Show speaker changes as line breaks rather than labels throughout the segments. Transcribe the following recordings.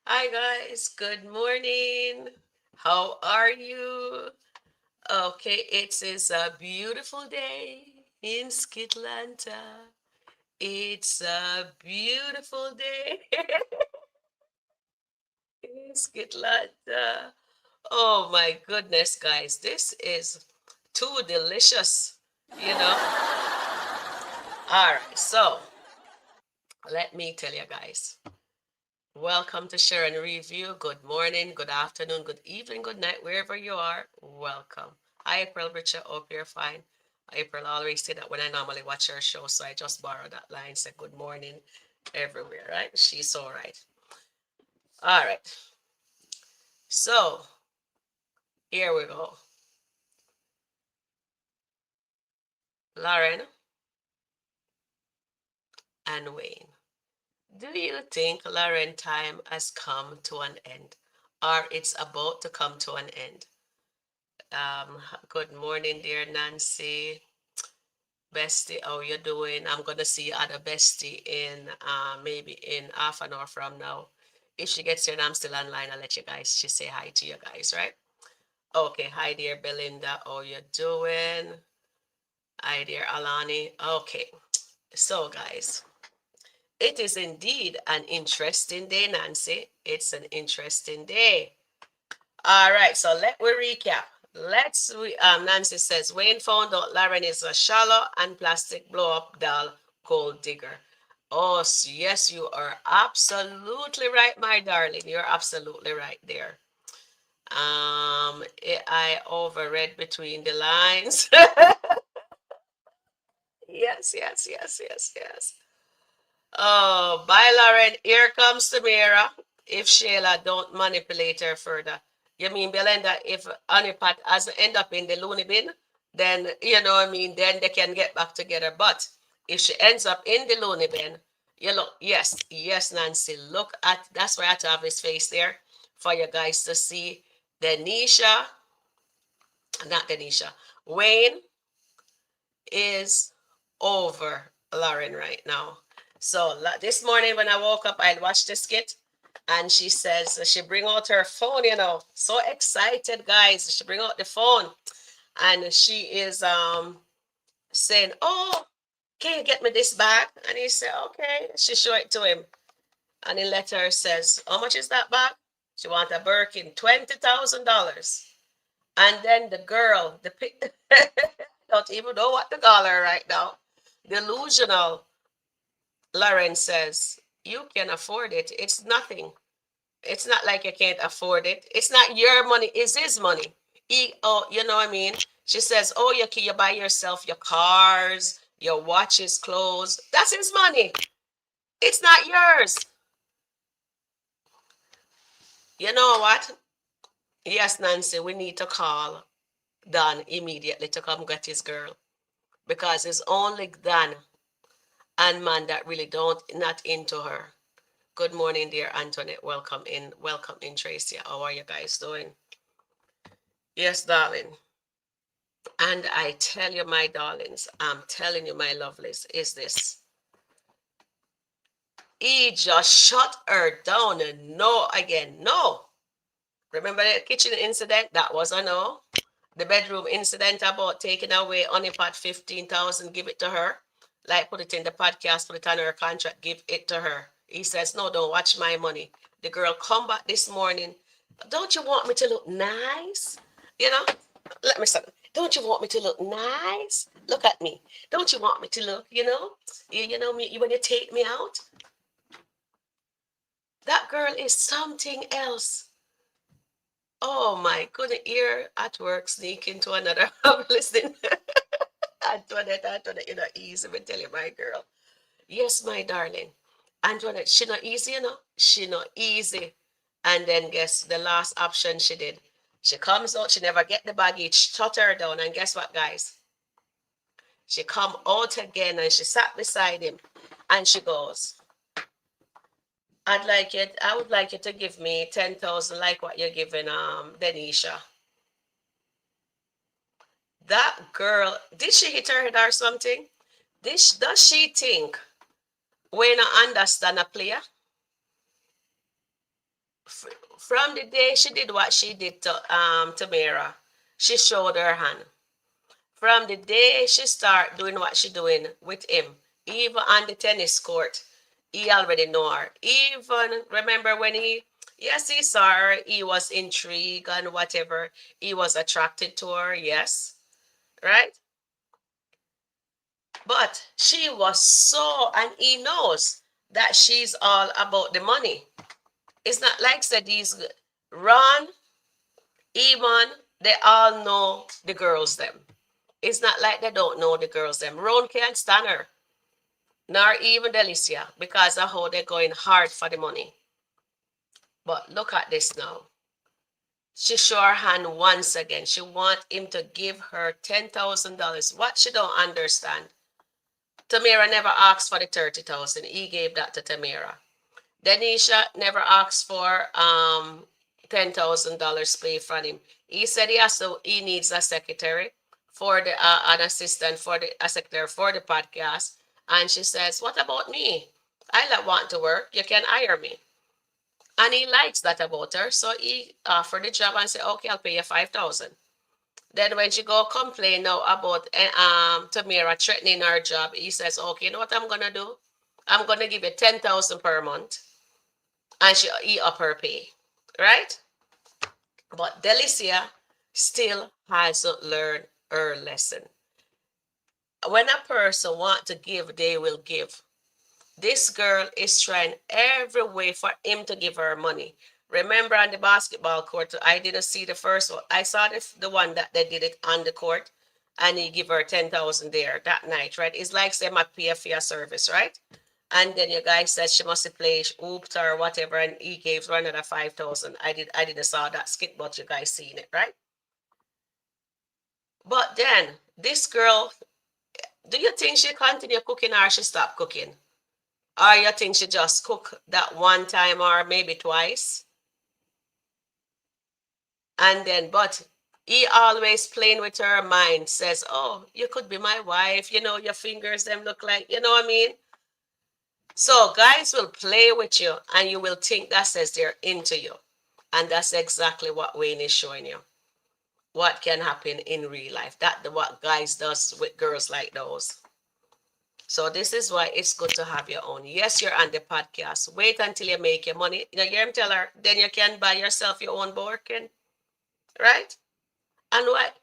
Hi guys, good morning. How are you? Okay, it is a beautiful day in SkitLanta. It's a beautiful day in SkitLanta. Oh my goodness, guys, this is too delicious, you know? All right, so let me tell you guys. Welcome to Sharon Review. Good morning, good afternoon, good evening, good night, wherever you are. Welcome. Hi, April Richard. Hope you're fine. April always say that when I normally watch her show, so I just borrow that line, say good morning everywhere, right? She's all right. All right. So here we go. Lauren and Wayne. Do you think Lauren time has come to an end or it's about to come to an end? Good morning, dear Nancy. Bestie, how you doing? I'm gonna see other bestie in maybe in half an hour from now. If she gets here and I'm still online, I'll let you guys. She say hi to you guys, right? Okay, hi dear Belinda, how you doing? Hi dear Alani. Okay, so guys, it is indeed an interesting day, Nancy. It's an interesting day. All right, so let we recap. Nancy says Wayne found out Lauren is a shallow and plastic blow up doll gold digger. Oh, yes, you are absolutely right, my darling. You're absolutely right there. I overread between the lines. Yes, yes, yes, yes, yes. Oh, bye, Lauren. Here comes Tamira. If Sheila don't manipulate her further. You mean, Belinda, if Honeypot has end up in the loony bin, then, you know what I mean, then they can get back together. But if she ends up in the loony bin, you look, yes, yes, Nancy, look at, that's why I have to have his face there for you guys to see. Denisha, not Denisha, Wayne is over Lauren right now. So this morning when I woke up, I watched the skit, and she says she bring out her phone. So excited, guys. She bring out the phone, and she is saying, "Oh, can you get me this bag?" And he said, "Okay." She show it to him, and the letter says, "How much is that bag?" She want a Birkin, $20,000. And then the girl, the don't even know what to call her right now. Delusional. Lauren says, "You can afford it. It's nothing. It's not like you can't afford it. It's not your money, it's his money." You know what I mean? She says, "Oh, you buy yourself your cars, your watches, clothes. That's his money. It's not yours." You know what? Yes, Nancy, we need to call Don immediately to come get his girl, because it's only Don and man that really don't not into her. Good morning, dear Antoinette. Welcome in, Tracy. How are you guys doing? Yes, darling. And I tell you, my darlings, I'm telling you, my lovelies, is this. He just shut her down and no again. No. Remember the kitchen incident? That was a no. The bedroom incident about taking away Honeypot 15,000, give it to her. Like put it in the podcast, put it on her contract, give it to her. He says, "No, don't watch my money." The girl come back this morning. "Don't you want me to look nice? You know, let me say, don't you want me to look nice? Look at me. Don't you want me to look, you know me when you take me out?" That girl is something else. Oh my goodness, here at work, sneak into another. I'm listening. Antoinette, you're not easy, but tell you, my girl. Yes, my darling. Antoinette, she not easy, She not easy. And then guess the last option she did. She comes out, she never get the baggage, shut her down, and guess what, guys? She come out again and she sat beside him and she goes, I would like you to give me 10,000 like what you're giving Denisha. That girl, did she hit her head or something? Does she think when I understand a player? From the day she did what she did to Mira, she showed her hand. From the day she start doing what she doing with him, even on the tennis court, he already know her. Even remember when yes, he saw her, he was intrigued and whatever, he was attracted to her, yes, right? But she was so, and he knows that she's all about the money. It's not like said these Ron, Iman, they all know the girls them. It's not like they don't know the girls them. Ron can't stand her, nor even Delicia, because of how they're going hard for the money. But look at this now. She show her hand once again. She want him to give her $10,000. What she don't understand. Tamira never asked for the 30,000. He gave that to Tamira. Denisha never asked for $10,000 pay from him. He said he needs a secretary for the an assistant for the a secretary for the podcast. And she says, "What about me? I want to work. You can hire me." And he likes that about her, so he offered the job and said, "Okay, I'll pay you 5,000." Then when she go complain now about Tamira threatening her job, he says, "Okay, you know what I'm gonna do? I'm gonna give you 10,000 per month." And she eat up her pay, right? But Delicia still hasn't learned her lesson. When a person want to give, they will give. This girl is trying every way for him to give her money. Remember on the basketball court, I didn't see the first one. I saw the one that they did it on the court, and he give her 10,000 there that night, right? It's like say my pay for your service, right? And then your guy said she must play hooped or whatever, and he gave her another 5,000. I didn't saw that skit, but you guys seen it, right? But then this girl, do you think she continue cooking or she stop cooking? Or you think she just cook that one time or maybe twice? And then, but he always playing with her mind, says, "Oh, you could be my wife, your fingers them look like, you know what I mean?" So guys will play with you and you will think that says they're into you. And that's exactly what Wayne is showing you. What can happen in real life. That what guys does with girls like those. So this is why it's good to have your own. Yes, you're on the podcast. Wait until you make your money. You hear him tell her, then you can buy yourself your own Birkin, right? And what?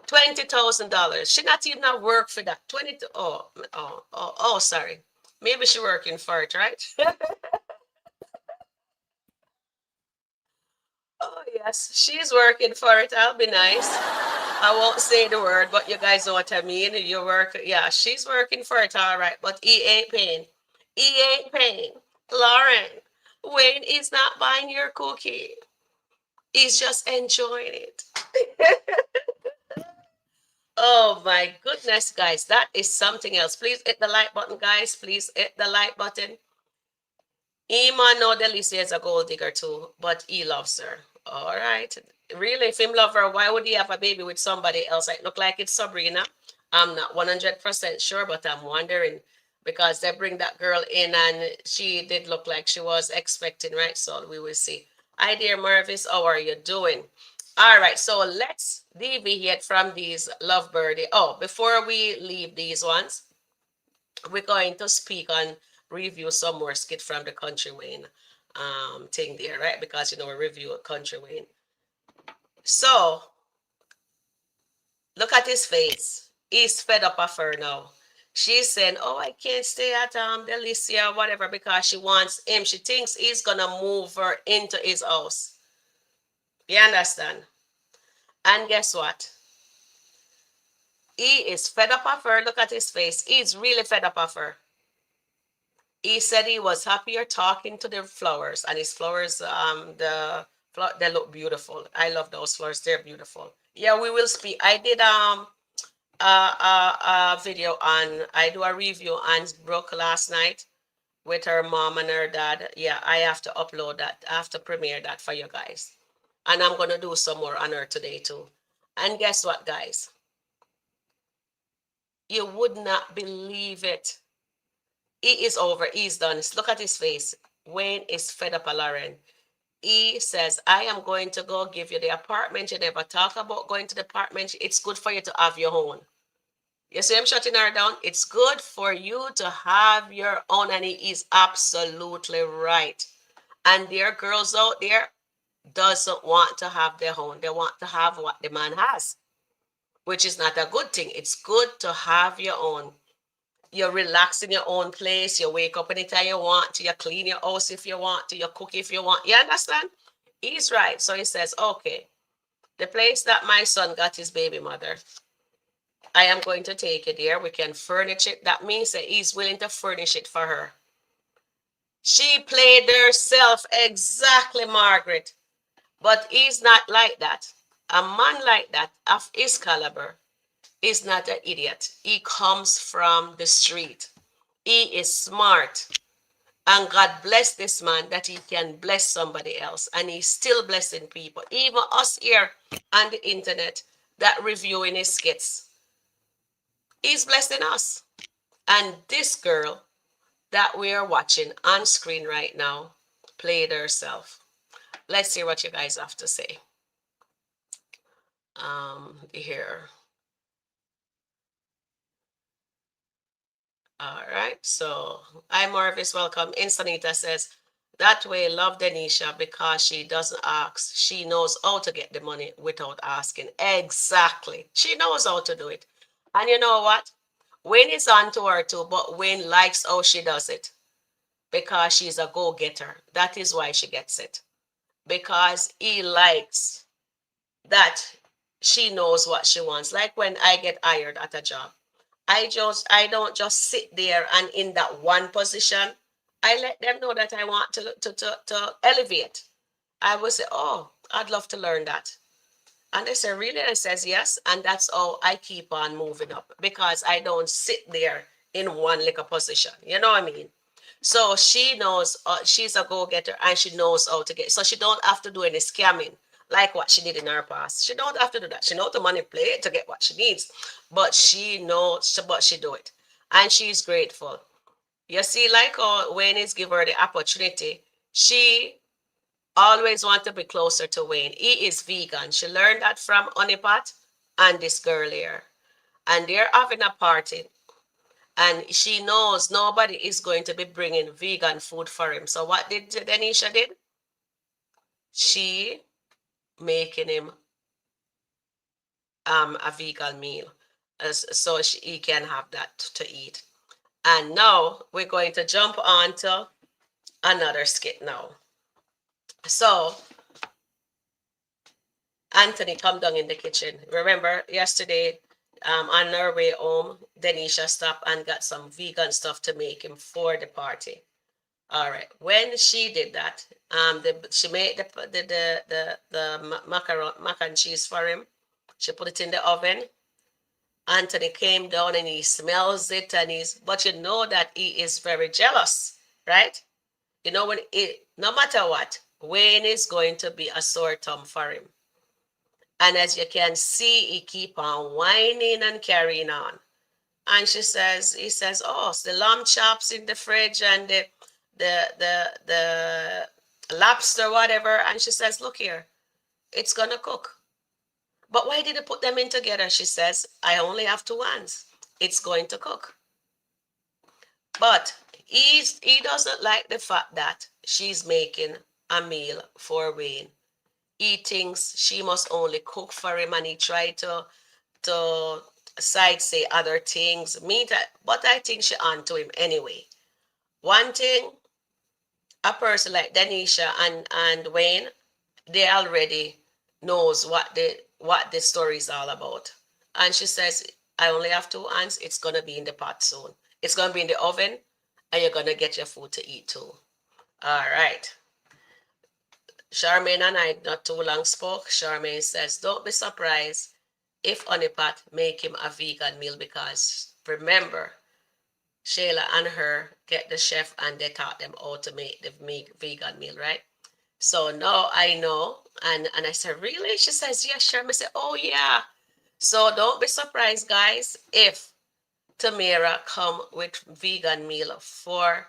$20,000. She not even have work for that. 20. Oh, sorry. Maybe she working for it, right? Oh, yes, she's working for it. I'll be nice. I won't say the word, but you guys know what I mean. You work, yeah, she's working for it, all right, but he ain't paying. He ain't paying. Lauren, Wayne is not buying your cookie. He's just enjoying it. Oh my goodness, guys, that is something else. Please hit the like button, guys. Please hit the like button. Iman know Delicia is a gold digger too, but he loves her. All right. Really, if him love her, why would he have a baby with somebody else? It look like it's Sabrina. I'm not 100% sure, but I'm wondering because they bring that girl in and she did look like she was expecting, right? So we will see. Hi, dear Mervis. How are you doing? All right. So let's deviate from these lovebirdy. Oh, before we leave these ones, we're going to speak on review some more skit from the Kountry Wayne thing there, right? Because we review Kountry Wayne. So look at his face. He's fed up of her now. She's saying, "Oh, I can't stay at Delicia or whatever because she wants him. She thinks he's gonna move her into his house." You understand? And guess what? He is fed up of her. Look at his face. He's really fed up of her. He said he was happier talking to the flowers, and his flowers, they look beautiful. I love those flowers; they're beautiful. Yeah, we will speak. I did a video on. I do a review on Brooke last night with her mom and her dad. Yeah, I have to upload that. I have to premiere that for you guys, and I'm gonna do some more on her today too. And guess what, guys? You would not believe it. He is over. He's done. Look at his face. Wayne is fed up of Lauren. E says, I am going to go give you the apartment. You never talk about going to the apartment. It's good for you to have your own. You see him shutting her down? It's good for you to have your own. And he is absolutely right. And there are girls out there doesn't want to have their own. They want to have what the man has, which is not a good thing. It's good to have your own. You relax in your own place. You wake up anytime you want to. You clean your house if you want to. You cook if you want. You understand? He's right. So he says, okay, the place that my son got his baby mother, I am going to take it there. We can furnish it. That means that he's willing to furnish it for her. She played herself exactly, Margaret. But he's not like that. A man like that, of his caliber, is not an idiot. He comes from the street. He is smart. And God bless this man that he can bless somebody else. And he's still blessing people. Even us here on the internet that reviewing his skits. He's blessing us. And this girl that we are watching on screen right now played herself. Let's see what you guys have to say. Here. All right. So, hi Marvis, welcome. Instanita says, that way, love Denisha because she doesn't ask. She knows how to get the money without asking. Exactly. She knows how to do it. And you know what? Wayne is on to her too, but Wayne likes how she does it because she's a go-getter. That is why she gets it. Because he likes that she knows what she wants. Like when I get hired at a job, I don't just sit there and in that one position. I let them know that I want to elevate. I will say, oh, I'd love to learn that. And they say, really? And I says, yes. And that's how I keep on moving up because I don't sit there in one little position. You know what I mean? So she knows she's a go-getter and she knows how to get. So she don't have to do any scamming like what she did in her past. She don't have to do that. She knows to manipulate to get what she needs, but she knows, but she do it, and she's grateful. You see, like Wayne is give her the opportunity. She always want to be closer to Wayne. He is vegan. She learned that from Honeypot and this girl here, and they're having a party and she knows nobody is going to be bringing vegan food for him. So what did Denisha did? She making him a vegan meal, so he can have that to eat. And now we're going to jump on to another skit now. So Anthony come down in the kitchen. Remember yesterday, on our way home, Denisha stopped and got some vegan stuff to make him for the party. All right. When she did that, she made the mac and cheese for him. She put it in the oven. Anthony came down and he smells it and but you know that he is very jealous, right? You know when no matter what, Wayne is going to be a sore thumb for him. And as you can see, he keep on whining and carrying on. And he says, oh, it's the lamb chops in the fridge and the lobster, whatever. And she says, look here, it's gonna cook. But why did you put them in together? She says, I only have two hands. It's going to cook. But he doesn't like the fact that she's making a meal for Wayne. He thinks she must only cook for him, and he tried to side say other things. But I think she on to him anyway. One thing, a person like Denisha and Wayne, they already knows what the story is all about. And she says, I only have two hands. It's gonna be in the pot soon. It's gonna be in the oven, and you're gonna get your food to eat too. All right. Charmaine and I not too long spoke. Charmaine says, don't be surprised if Honeypot make him a vegan meal because remember, Shayla and her get the chef and they taught them how to make the vegan meal, right? So now I know. And I said, really? She says, yes, sure. I said, oh, yeah. So don't be surprised, guys, if Tamara come with vegan meal for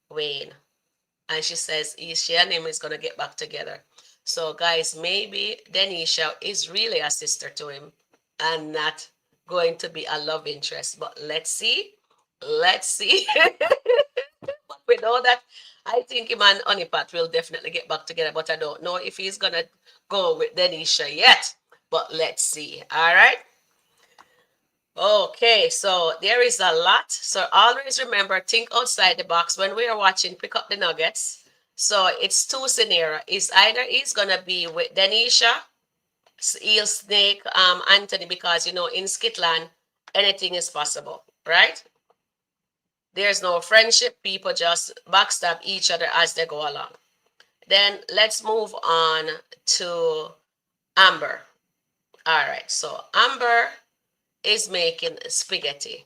Wayne. And she says she and him is gonna get back together. So guys, maybe Denisha is really a sister to him and not going to be a love interest. But let's see. Let's see. But with all that, I think him and Honeypot will definitely get back together. But I don't know if he's gonna go with Denisha yet. But let's see. All right. Okay, so there is a lot. So always remember, think outside the box when we are watching Pick Up the Nuggets. So it's two scenario. Is either he's gonna be with Denisha, he'll snake Anthony, because you know in Skitland anything is possible, right? There's no friendship, people just backstab each other as they go along. Then let's move on to Amber. All right, so Amber is making spaghetti,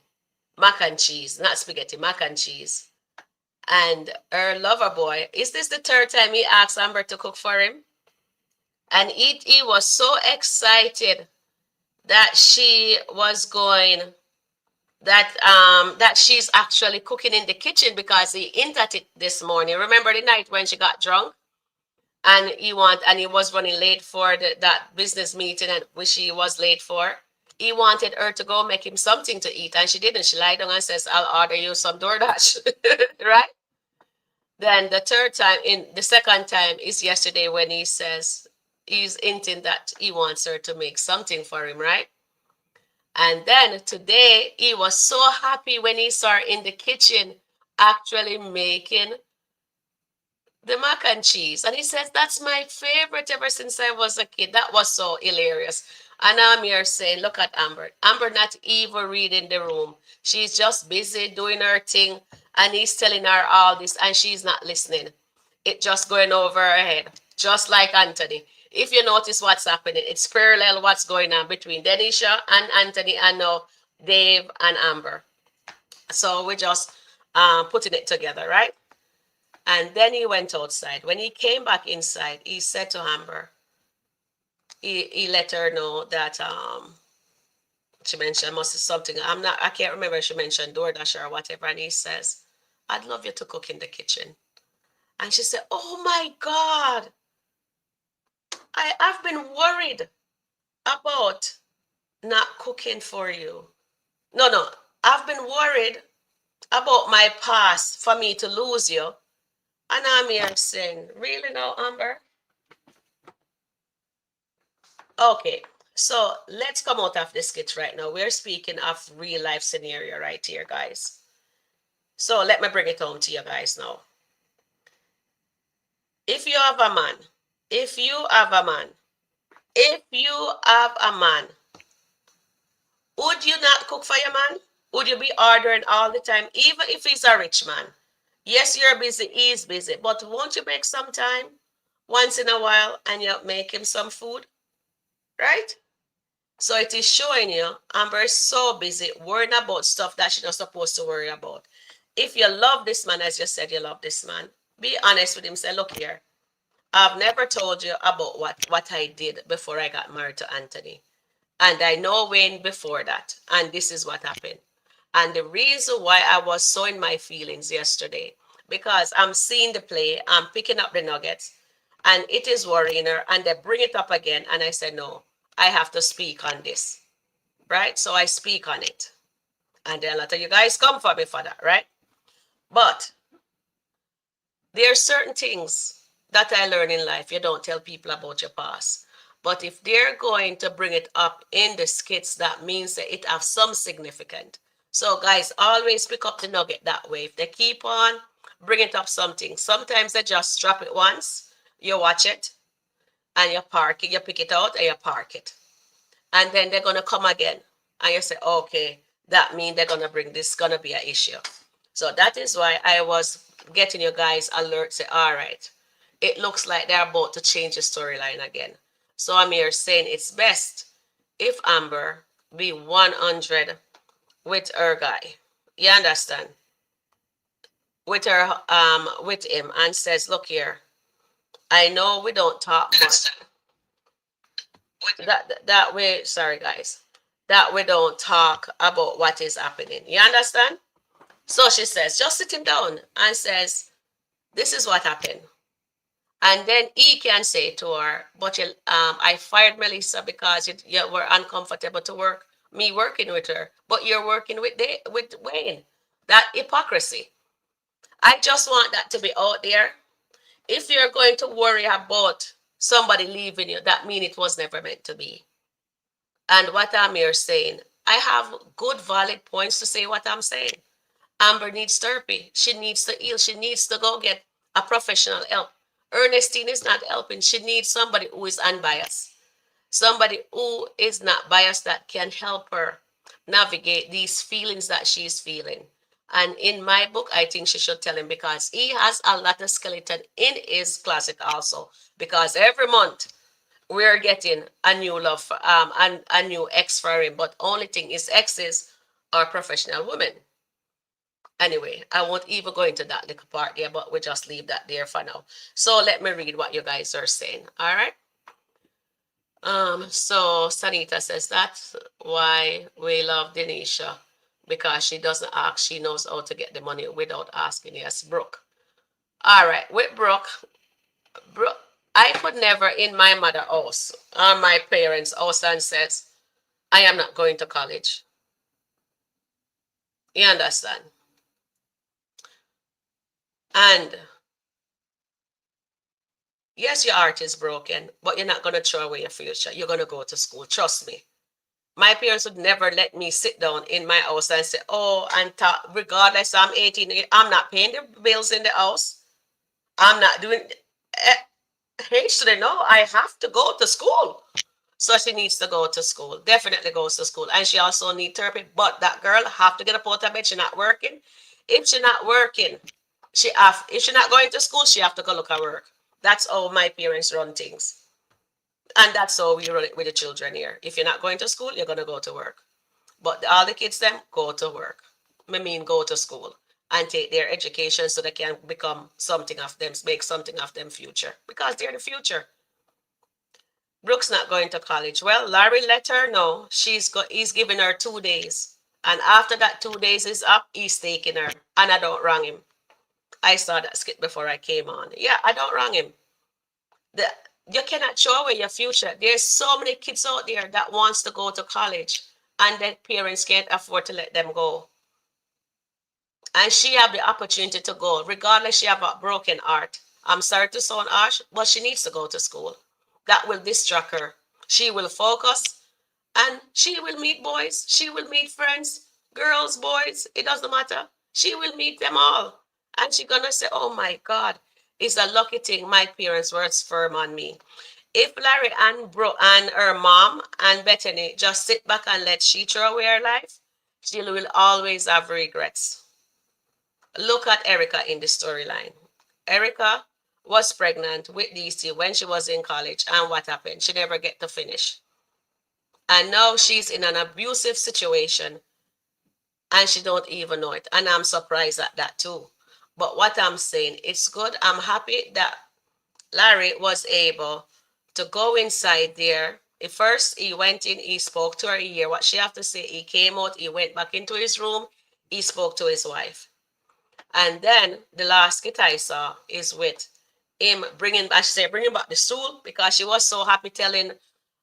mac and cheese, not spaghetti, mac and cheese. And her lover boy, is this the third time he asked Amber to cook for him? And he was so excited that she was going, that she's actually cooking in the kitchen because he hinted at it this morning. Remember the night when she got drunk and he was running late for that business meeting and which he was late for. He wanted her to go make him something to eat, and she didn't. She lied down and says, "I'll order you some DoorDash," right? Then the second time is yesterday when he says he's hinting that he wants her to make something for him, right? And then today he was so happy when he saw her in the kitchen actually making the mac and cheese. And he says, "That's my favorite ever since I was a kid." That was so hilarious. And I'm here saying, look at Amber. Amber not even reading the room. She's just busy doing her thing. And he's telling her all this and she's not listening. It just going over her head. Just like Anthony. If you notice what's happening, it's parallel what's going on between Denisha and Anthony and now Dave and Amber. So we're just putting it together, right? And then he went outside. When he came back inside, he said to Amber, he let her know that she mentioned must be something. I can't remember if she mentioned DoorDash or whatever. And he says, "I'd love you to cook in the kitchen." And she said, "Oh my God, I've been worried about not cooking for you. No, I've been worried about my past for me to lose you." And I'm here saying, really now, Amber? Okay, so let's come out of the skit right now. We're speaking of real life scenario right here, guys. So let me bring it home to you guys now. If you have a man, if you have a man, if you have a man, would you not cook for your man? Would you be ordering all the time, even if he's a rich man? Yes, you're busy, he's busy, but won't you make some time once in a while and you make him some food, right? So it is showing you Amber is so busy worrying about stuff that she's not supposed to worry about. If you love this man, as you said, you love this man, be honest with him. Say, "Look here, I've never told you about what I did before I got married to Anthony. And I know Wayne before that. And this is what happened. And the reason why I was so in my feelings yesterday, because I'm seeing the play, I'm picking up the nuggets, and it is worrying her. And they bring it up again. And I said, no, I have to speak on this. Right? So I speak on it. And then a lot of you guys come for me for that, right? But there are certain things that I learn in life. You don't tell people about your past. But if they're going to bring it up in the skits, that means that it has some significance. So guys, always pick up the nugget that way. If they keep on bringing up something, sometimes they just drop it once, you watch it, and you park it, you pick it out and you park it. And then they're going to come again. And you say, okay, that means they're going to bring this, going to be an issue. So that is why I was getting you guys alert, say, all right, it looks like they're about to change the storyline again. So I'm here saying it's best if Amber be 100 with her guy. You understand? With her, with him, and says, look here, I know we don't talk much. That way, sorry guys, that we don't talk about what is happening. You understand? So she says, just sit him down and says, This is what happened. And then he can say to her, but I fired Melissa because you were uncomfortable to work, me working with her, but you're working with Wayne. That hypocrisy. I just want that to be out there. If you're going to worry about somebody leaving you, that means it was never meant to be. And what I'm here saying, I have good, valid points to say what I'm saying. Amber needs therapy. She needs to heal. She needs to go get a professional help. Ernestine is not helping. She needs somebody who is unbiased, somebody who is not biased that can help her navigate these feelings that she's feeling. And in my book, I think she should tell him because he has a lot of skeleton in his closet also. Because every month we're getting a new love, and a new ex for him. But only thing is exes are professional women. Anyway, I won't even go into that little part there, but we'll just leave that there for now. So let me read what you guys are saying. All right. So Sanita says that's why we love Denisha because she doesn't ask, she knows how to get the money without asking. Yes, Brooke. All right, with Brooke, I could never in my mother house or my parents' house and says, I am not going to college. You understand? And yes, your heart is broken, but you're not gonna throw away your future. You're gonna go to school. Trust me. My parents would never let me sit down in my house and say, oh, and talk, regardless, I'm 18, I'm not paying the bills in the house. I'm not doing, eh, hey, should I know? I have to go to school. So she needs to go to school. Definitely goes to school. And she also needs therapy. But that girl have to get up out of bed. She's not working. If she's not working, if she's not going to school, she have to go look at work. That's how my parents run things. And that's how we run it with the children here. If you're not going to school, you're gonna go to work. But all the kids them go to work. I mean go to school and take their education so they can become something of them, make something of them future. Because they're the future. Brooke's not going to college. Well, Larry let her know he's giving her 2 days. And after that 2 days is up, he's taking her. And I don't wrong him. I saw that skit before I came on. Yeah, I don't wrong him. The, you cannot show away your future. There's so many kids out there that wants to go to college and their parents can't afford to let them go. And she have the opportunity to go, regardless she have a broken heart. I'm sorry to sound harsh, but she needs to go to school. That will distract her. She will focus and she will meet boys. She will meet friends, girls, boys. It doesn't matter. She will meet them all. And she's gonna say, oh my God, it's a lucky thing my parents were firm on me. If Larry and Bro and her mom and Bethany just sit back and let she throw away her life, she will always have regrets. Look at Erica in the storyline. Erica was pregnant with DC when she was in college, and what happened? She never get to finish. And now she's in an abusive situation and she don't even know it. And I'm surprised at that too. But what I'm saying, it's good. I'm happy that Larry was able to go inside there. First, he went in, he spoke to her, he hear what she have to say. He came out, he went back into his room, he spoke to his wife. And then the last skit I saw is with him bringing, I should say, bringing back the stool because she was so happy telling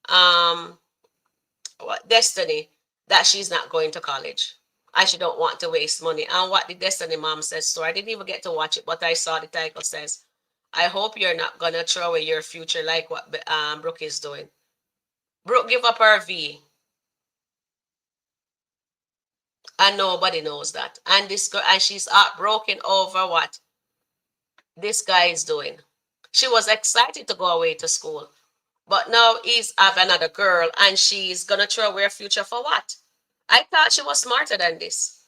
um what Destiny that she's not going to college and she don't want to waste money. And what the Destiny mom says to her, I didn't even get to watch it, but I saw the title says, I hope you're not gonna throw away your future like what Brooke is doing. Brooke give up her V, and nobody knows that. And this girl, and she's heartbroken over what this guy is doing. She was excited to go away to school, but now he's have another girl, and she's gonna throw away her future for what? I thought she was smarter than this.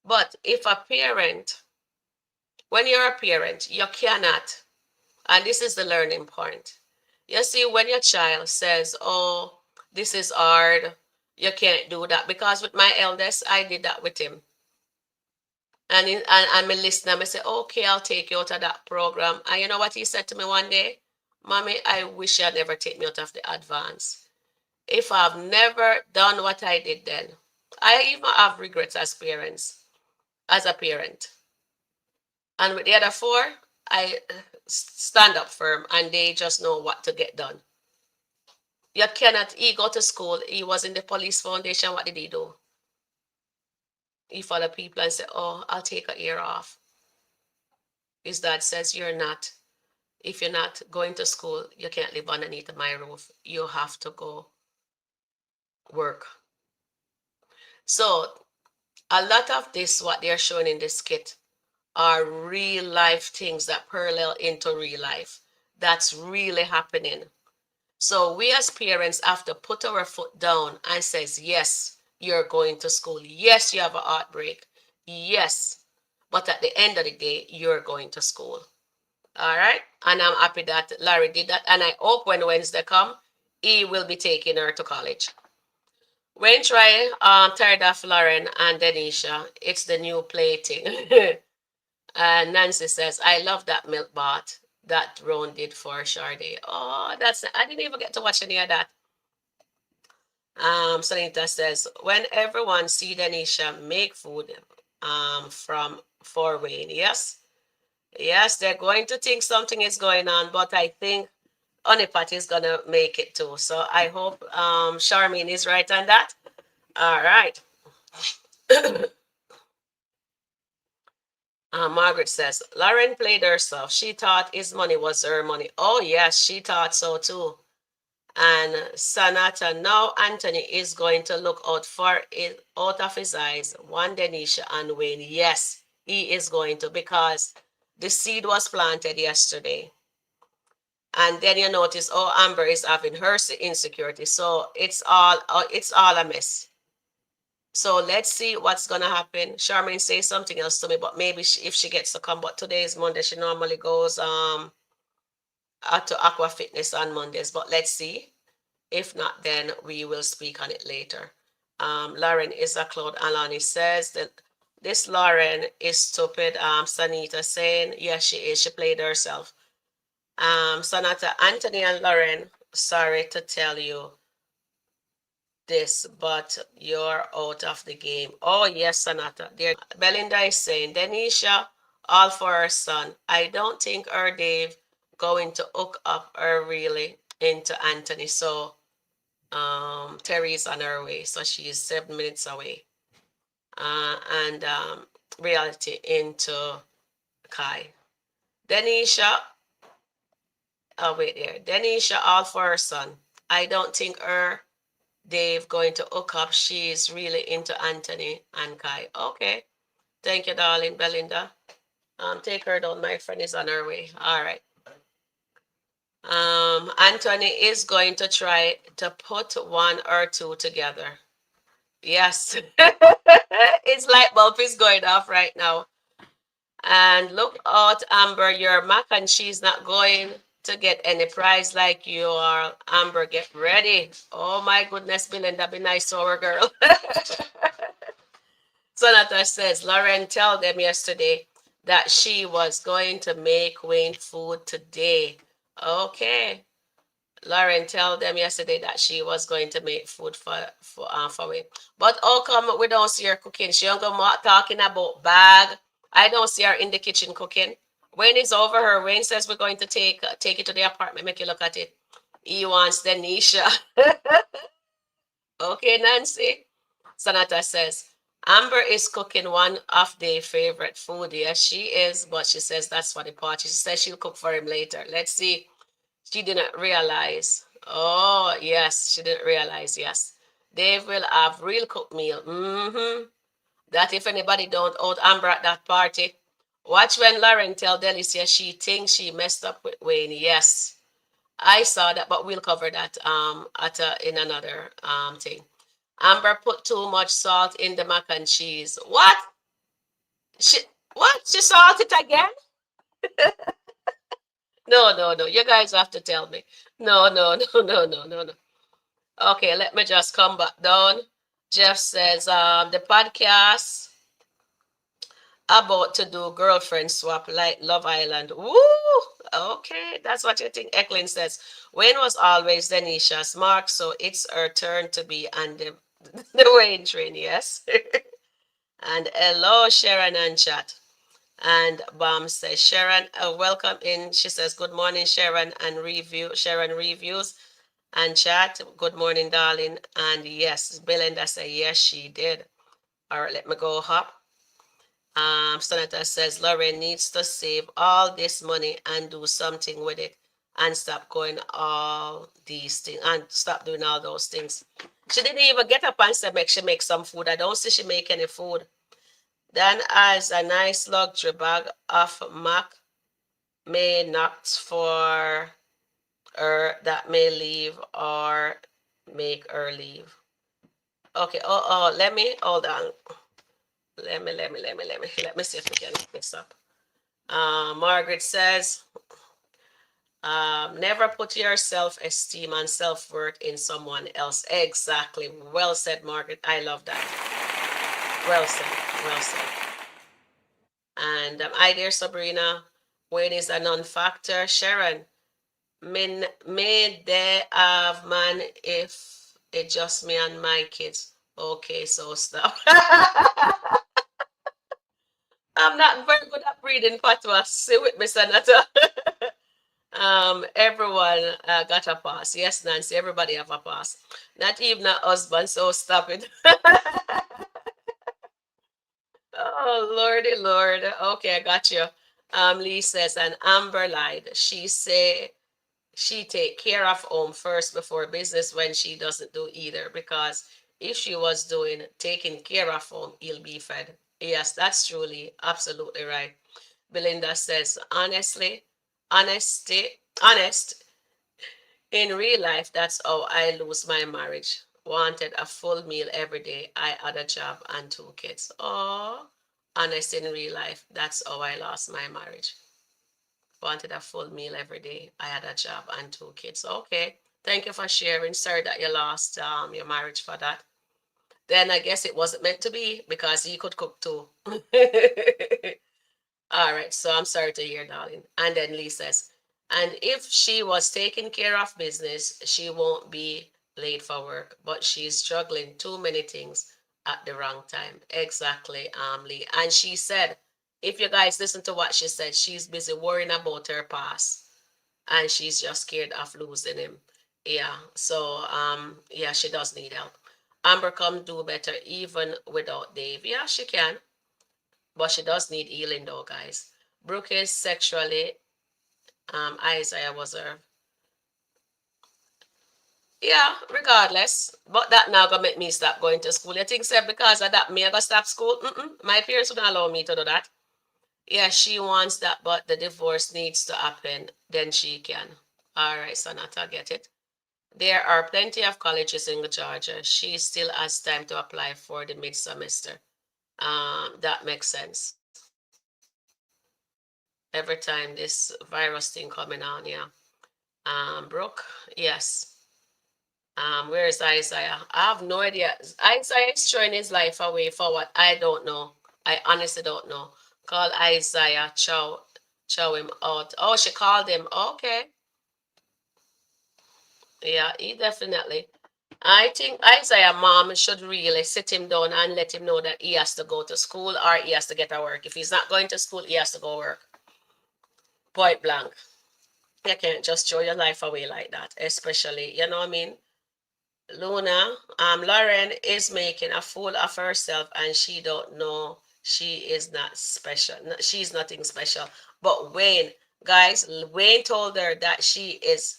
But if a parent, when you're a parent, you cannot, and this is the learning point. You see, when your child says, oh, this is hard, you can't do that. Because with my eldest, I did that with him. And I'm a listener, I say, okay, I'll take you out of that program. And you know what he said to me one day? Mommy, I wish you'd never take me out of the advance. If I've never done what I did then, I even have regrets as a parent. And with the other four, I stand up firm and they just know what to get done. You cannot, he go to school, he was in the police foundation, what did he do? He followed people and said, oh, I'll take a year off. His dad says, you're not. If you're not going to school, you can't live underneath my roof. You have to go work. So a lot of this, what they're showing in this skit, are real life things that parallel into real life. That's really happening. So we as parents have to put our foot down and says, yes, you're going to school. Yes, you have a heartbreak. Yes. But at the end of the day, you're going to school. All right. And I'm happy that Larry did that. And I hope when Wednesday come, he will be taking her to college. When try tired of Lauren and Denisha, it's the new plating. And Nancy says, I love that milk bath that Ron did for Sade. Oh, that's I didn't even get to watch any of that. Sanita says, when everyone see Denisha make food from for Wayne, yes. Yes, they're going to think something is going on, but I think Onipat is gonna make it too. So I hope Charmaine is right on that. All right. Margaret says, Lauren played herself. She thought his money was her money. Oh, yes, she thought so too. And Sanata, now Anthony is going to look out for it out of his eyes. One Denisha and Wayne. Yes, he is going to because the seed was planted yesterday. And then you notice, oh, Amber is having her insecurity. So it's all a mess. So let's see what's gonna happen. Charmaine says something else to me, but maybe if she gets to come. But today is Monday. She normally goes to Aqua Fitness on Mondays. But let's see. If not, then we will speak on it later. Lauren is a cloud. Alani says that this Lauren is stupid. Sanita saying, yes, she is. She played herself. Sanata, Anthony and Lauren, sorry to tell you this, but you're out of the game. Oh, yes, Sanata. Belinda is saying, Denisha, all for her son. I don't think her Dave going to hook up her really into Anthony. So Terry is on her way. So she's 7 minutes away. And reality into Kai. Denisha, oh, wait there. Denisha, all for her son. I don't think her Dave going to hook up. She's really into Anthony and Kai. Okay. Thank you, darling Belinda. Take her down. My friend is on her way. All right. Anthony is going to try to put one or two together. Yes. It's light bulb is going off right now. And look out, Amber, your mac and cheese not going to get any prize like you are. Amber, get ready. Oh my goodness, Belinda, be nice to our girl. Sonata says, Lauren told them yesterday that she was going to make Wayne food today. Okay. Lauren told them yesterday that she was going to make food for Wayne. But how come we don't see her cooking? She don't go talking about bag. I don't see her in the kitchen cooking. Wayne is over her. Wayne says we're going to take it to the apartment. Make you look at it. He wants Denisha. Okay, Nancy. Sanata says, Amber is cooking one of their favorite food. Yes, she is, but she says that's for the party. She says she'll cook for him later. Let's see. She didn't realize. Oh, yes, she didn't realize. Yes. Dave will have real cooked meal. That if anybody don't out Amber at that party. Watch when Lauren tell Delicia she thinks she messed up with Wayne. Yes. I saw that, but we'll cover that in another thing. Amber put too much salt in the mac and cheese. What? She what? She salt it again? No, no, no. You guys have to tell me. No, no, no, no, no, no, no. Okay, let me just come back down. Jeff says the podcast about to do girlfriend swap like Love Island. Woo! Okay, that's what you think. Eklund says Wayne was always Denisha's mark, so it's her turn to be on the Wayne train. Yes. And hello, Sharon and chat. And Bam says, Sharon, welcome in. She says, good morning, Sharon, and review. Sharon reviews and chat. Good morning, darling. And yes, Belinda said, yes, she did. All right, let me go up. Sonata says, Lauren needs to save all this money and do something with it and stop going all these things and stop doing all those things. She didn't even get up and say, make she make some food. I don't see she make any food. Dan has a nice luxury bag of Mac may not for her that may leave or make her leave. Okay, let me hold on. Let me see if we can look this up. Margaret says, never put your self-esteem and self-worth in someone else. Exactly. Well said, Margaret. I love that. Well said. Well said. And I dear Sabrina, Wayne is a non-factor. Sharon, may they have man if it just me and my kids. Okay, so stop. I'm not very good at reading fatwa. Say with me, Senator. Everyone got a pass. Yes, Nancy, everybody have a pass. Not even a husband, so stop it. Oh, Lordy Lord. Okay, I got you. Lee says, and Amber lied. She say she take care of home first before business when she doesn't do either. Because if she was doing taking care of home, he'll be fed. Yes, that's truly absolutely right. Belinda says, honestly, honesty, honest, in real life, that's how I lose my marriage. Wanted a full meal every day. I had a job and two kids. Oh, honest in real life, that's how I lost my marriage. Wanted a full meal every day. I had a job and two kids. Okay. Thank you for sharing. Sorry that you lost your marriage for that. Then I guess it wasn't meant to be because he could cook too. All right, so I'm sorry to hear, darling. And then Lee says, and if she was taking care of business, she won't be late for work, but she's juggling too many things at the wrong time. Exactly, Lee. And she said, if you guys listen to what she said, she's busy worrying about her past and she's just scared of losing him. Yeah, so yeah, she does need help. Amber come do better even without Dave. Yeah, she can. But she does need healing though, guys. Brooke is sexually, Isaiah was her. Yeah, regardless. But that now gonna make me stop going to school. You think so because of that me I gonna stop school? My parents wouldn't allow me to do that. Yeah, she wants that, but the divorce needs to happen. Then she can. All right, Sonata, get it. There are plenty of colleges in Georgia. She still has time to apply for the mid semester. That makes sense. Every time this virus thing coming on, yeah. Brooke, yes. Where is Isaiah? I have no idea. Isaiah is throwing his life away for what? I don't know. I honestly don't know. Call Isaiah, chow him out. Oh, she called him. Okay. Yeah, he definitely. I think Isaiah mom should really sit him down and let him know that he has to go to school or he has to get a work. If he's not going to school, he has to go work. Point blank. You can't just throw your life away like that, especially, you know what I mean? Luna, Lauren is making a fool of herself and she don't know she is not special. She's nothing special. But Wayne, guys, Wayne told her that she is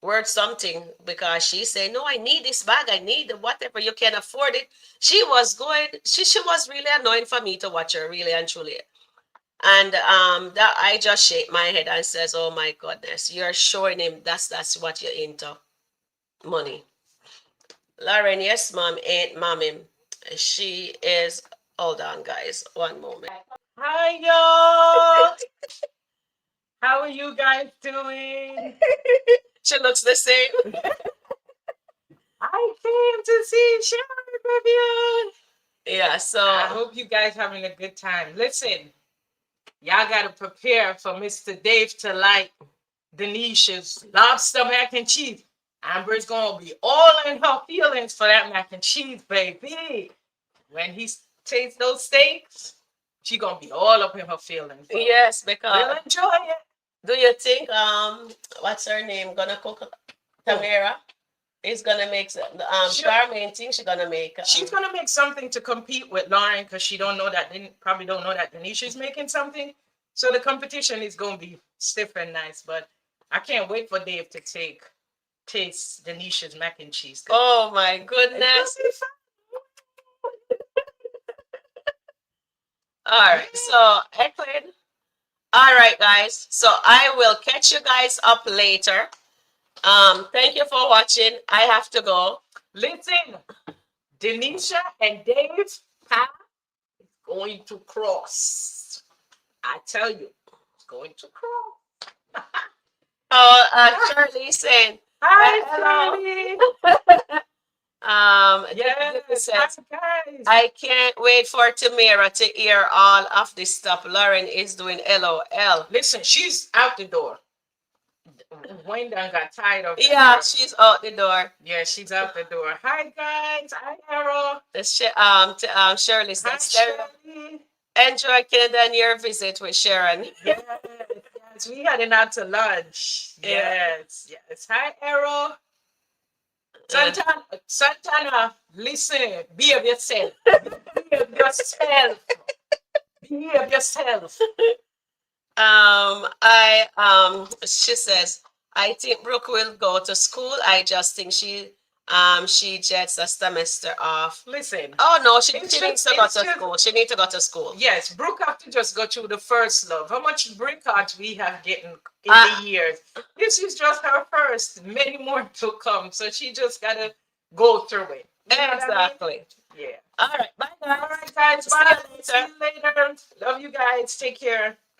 worth something because she said, no, I need this bag. I need whatever you can afford it. She was really annoying for me to watch her, really and truly. And that I just shake my head and says, oh my goodness, you're showing him that's what you're into. Money. Lauren, yes, mom, ain't mommy. She is, hold on, guys, one moment.
Hi, y'all. How are you guys doing?
She looks the same.
I came to see Sharon,
Yeah,
I
so
hope you guys having a good time. Listen, y'all got to prepare for Mr. Dave to like Denisha's lobster mac and cheese. Amber's going to be all in her feelings for that mac and cheese, baby. When he's taste those steaks, she gonna be all up in her feelings.
Yes,
We'll
because
enjoy it.
do you think what's her name gonna cook? Tamara is gonna make Charmaine think she's gonna make
She's gonna make something to compete with Lauren because she don't know that probably don't know that Denisha is making something. So the competition is gonna be stiff and nice. But I can't wait for Dave to taste Denisha's mac and cheese.
Oh my
It's
goodness.
gonna be fun.
All right, so Eklund. All right, guys. So I will catch you guys up later. Thank you for watching. I have to go.
Listen, Denisha and Dave's path is going to cross. I tell you, it's going to cross.
Oh, Shirley saying,
Hi,
hello.
Shirley.
Yes,
Yes, hi, guys.
I can't wait for Tamara to hear all of this stuff Lauren is doing. LOL.
Listen, she's out the door. Wayne done got tired of
Yeah,
her.
she's out the door.
Yeah, she's out the door. Hi, guys. Hi, Arrow.
Shirley
Hi,
says,
Shirley.
enjoy Canada and your visit with Sharon.
Yes, yes. We heading out to lunch. Yes, yes. Hi, Arrow. Santana, listen. Behave yourself. Behave yourself. Behave yourself.
She says, I think Brooke will go to school. I just think she gets a semester off.
Listen.
Oh no, she needs to go to school. She needs to go to school.
Yes, Brooke have to just go through the first love. How much break cards we have getting in the years? This is just her first. Many more to come. So she just gotta go through it. You know what I mean? Yeah.
All right. Bye guys.
All right, guys. Bye. See you later. Love you guys. Take care.